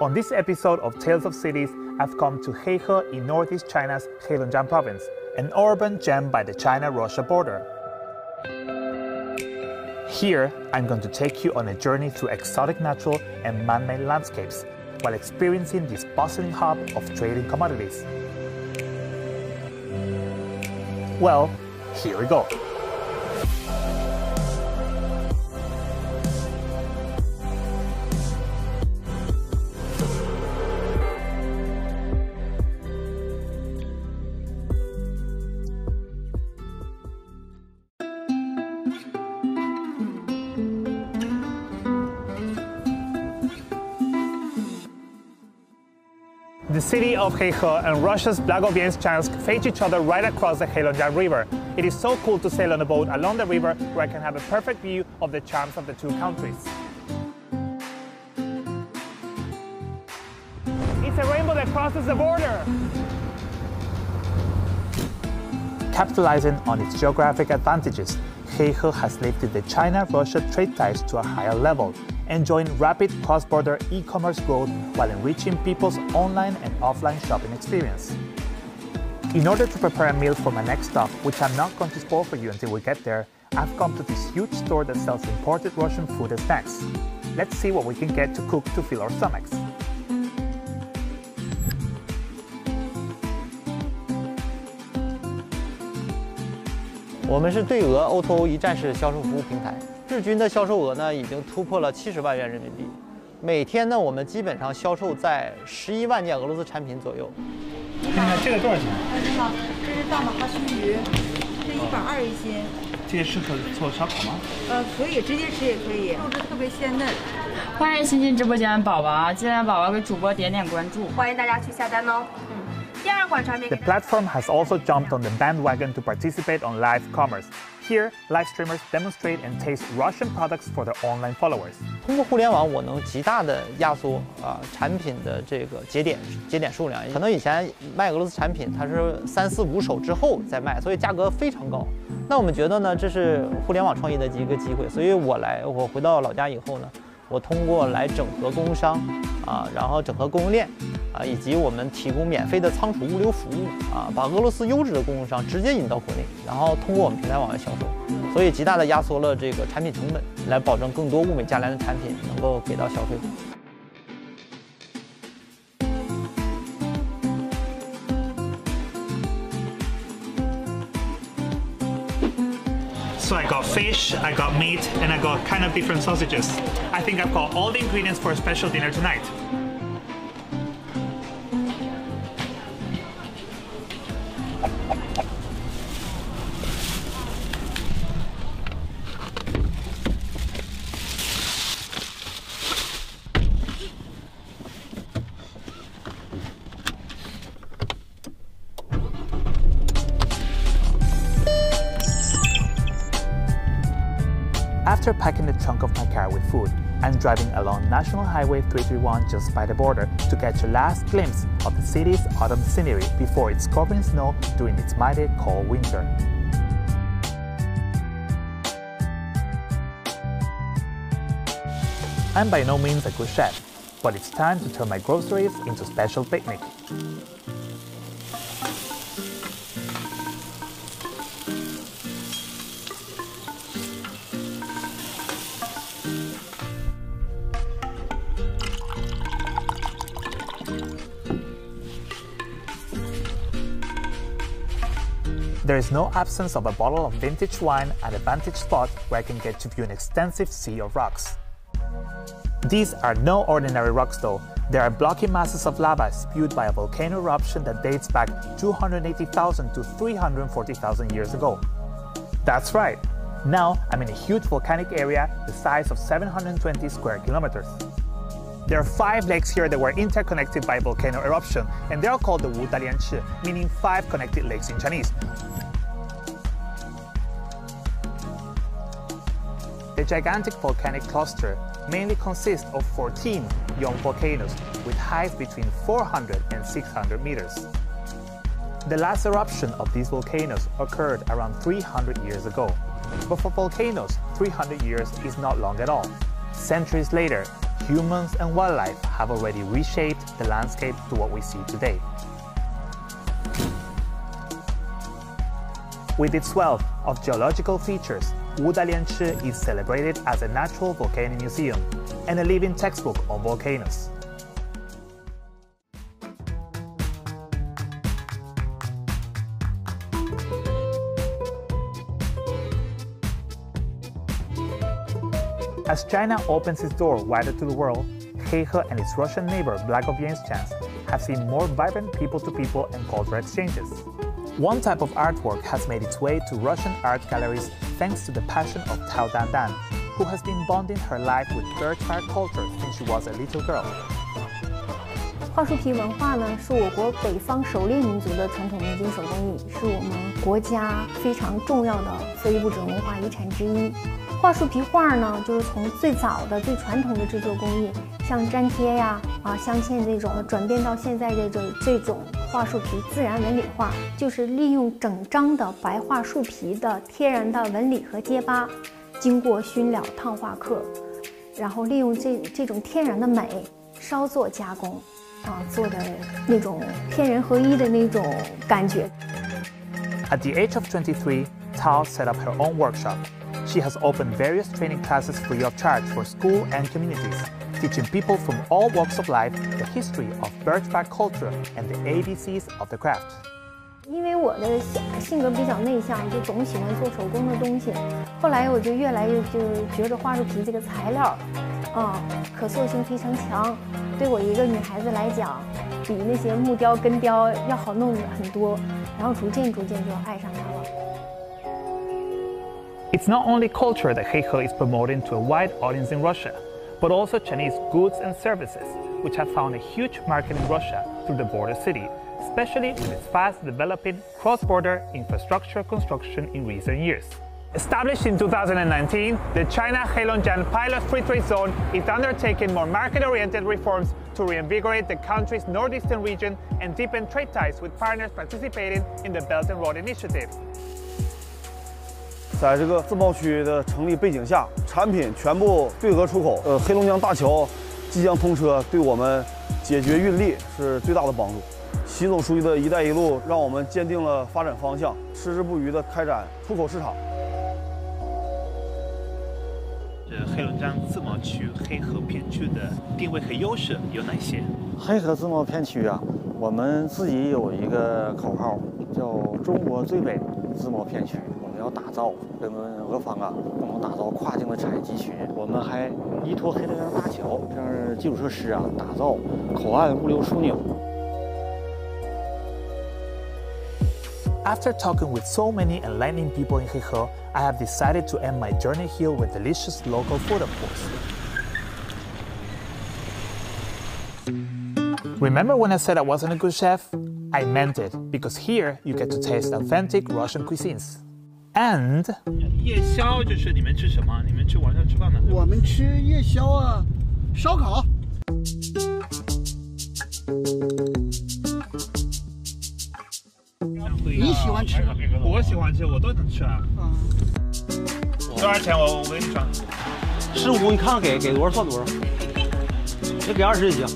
On this episode of Tales of Cities, I've come to Heihe in northeast China's Heilongjiang province, an urban gem by the China-Russia border. Here, I'm going to take you on a journey through exotic natural and man-made landscapes while experiencing this bustling hub of trading commodities. Well, here we go. The city of Heihe and Russia's Blagoveyansk face each other right across the Heilongjiang River. It is so cool to sail on a boat along the river where I can have a perfect view of the charms of the two countries. It's a rainbow that crosses the border! Capitalizing on its geographic advantages, Heihe has lifted the China-Russia trade ties to a higher level, enjoying rapid cross-border e-commerce growth while enriching people's online and offline shopping experience. In order to prepare a meal for my next stop, which I'm not going to spoil for you until we get there, I've come to this huge store that sells imported Russian food and snacks. Let's see what we can get to cook to fill our stomachs. 我们是对俄 O2O 一站式销售服务平台，日均的销售额呢已经突破了70万元人民币。每天呢，我们基本上销售在11万件俄罗斯产品左右。看看这个多少钱？你好，这是大马哈须鱼，这120一斤。这个适合做烧烤吗？可以，直接吃也可以，肉质特别鲜嫩。欢迎新进直播间的宝宝，进来宝宝给主播点关注，欢迎大家去下单哦。 The platform has also jumped on the bandwagon to participate on live commerce. Here, live streamers demonstrate and taste Russian products for their online followers. 通过互联网，我能极大的压缩产品的这个节点数量。可能以前卖俄罗斯产品，它是3、4、5手之后再卖，所以价格非常高。那我们觉得呢，这是互联网创业的一个机会。所以我回到老家以后呢，我通过来整合供应商然后整合供应链。 以及我们提供免费的仓储物流服务把俄罗斯优质的供应商直接引到国内，然后通过我们平台往外销售，所以极大的压缩了这个产品成本，来保证更多物美价廉的产品能够给到消费者。 So I got fish, I got meat, and I got kind of different sausages. I think I've got all the ingredients for a special dinner tonight. After packing the trunk of my car with food, I'm driving along National Highway 331 just by the border to catch a last glimpse of the city's autumn scenery before it's covered in snow during its mighty cold winter. I'm by no means a good chef, but it's time to turn my groceries into a special picnic. There is no absence of a bottle of vintage wine at a vantage spot where I can get to view an extensive sea of rocks. These are no ordinary rocks though. They are blocky masses of lava spewed by a volcano eruption that dates back 280,000 to 340,000 years ago. That's right. Now I'm in a huge volcanic area the size of 720 square kilometers. There are 5 lakes here that were interconnected by volcano eruption, and they are called the Wu Dalian Chi, meaning 5 connected lakes in Chinese. The gigantic volcanic cluster mainly consists of 14 young volcanoes with heights between 400 and 600 meters. The last eruption of these volcanoes occurred around 300 years ago. But for volcanoes, 300 years is not long at all. Centuries later, humans and wildlife have already reshaped the landscape to what we see today. With its wealth of geological features, Wudalianchi is celebrated as a natural volcano museum and a living textbook on volcanoes. As China opens its door wider to the world, Heihe and its Russian neighbor Heilongjiang have seen more vibrant people-to-people and cultural exchanges. One type of artwork has made its way to Russian art galleries thanks to the passion of Tao Dandan, who has been bonding her life with birchbark culture since she was a little girl. 桦树皮文化呢，是我国北方狩猎民族的传统民间手工艺，是我们国家非常重要的非物质文化遗产之一。桦树皮画呢，就是从最早的、最传统的制作工艺，像粘贴呀、镶嵌这种，转变到现在这种桦树皮自然纹理画，就是利用整张的白桦树皮的天然的纹理和结疤，经过熏疗、烫化刻，然后利用这种天然的美稍作加工。 做的那种天人合一的那种感觉。At the age of 23, Tao set up her own workshop. She has opened various training classes free of charge for school and communities, teaching people from all walks of life the history of birchbark culture and the ABCs of the craft. 因为我的性格比较内向，就总喜欢做手工的东西。后来我就越来越觉得桦树皮这个材料，可塑性非常强，对我一个女孩子来讲，比那些木雕、根雕要好弄很多。然后逐渐就爱上它了。It's not only culture that Heihe is promoting to a wide audience in Russia, but also Chinese goods and services, which have found a huge market in Russia through the border city, especially with its fast-developing cross-border infrastructure construction in recent years. Established in 2019, the China Heilongjiang Pilot Free Trade Zone is undertaking more market-oriented reforms to reinvigorate the country's northeastern region and deepen trade ties with partners participating in the Belt and Road Initiative. 在这个自贸区的成立背景下，产品全部对俄出口。黑龙江大桥即将通车，对我们解决运力是最大的帮助。习总书记的“一带一路”让我们坚定了发展方向，矢志不渝地开展出口市场。黑龙江自贸区黑河片区的定位和优势有哪些？黑河自贸片区啊，我们自己有一个口号，叫“中国最北自贸片区”。 要打造跟俄方共同打造跨境的产业集群，我们还依托黑龙江大桥这样基础设施打造口岸物流枢纽。After talking with so many enlightening people in Heihe, I have decided to end my journey here with delicious local food, of course. Remember when I said I wasn't a good chef? I meant it, because here you get to taste authentic Russian cuisines. And 夜宵就是你们吃什么？你们去晚上吃饭吗？我们吃夜宵啊，烧烤。你喜欢吃？我喜欢吃，我都能吃啊。多少钱？我跟你说，15，你看看给多少算多少，你给20也行。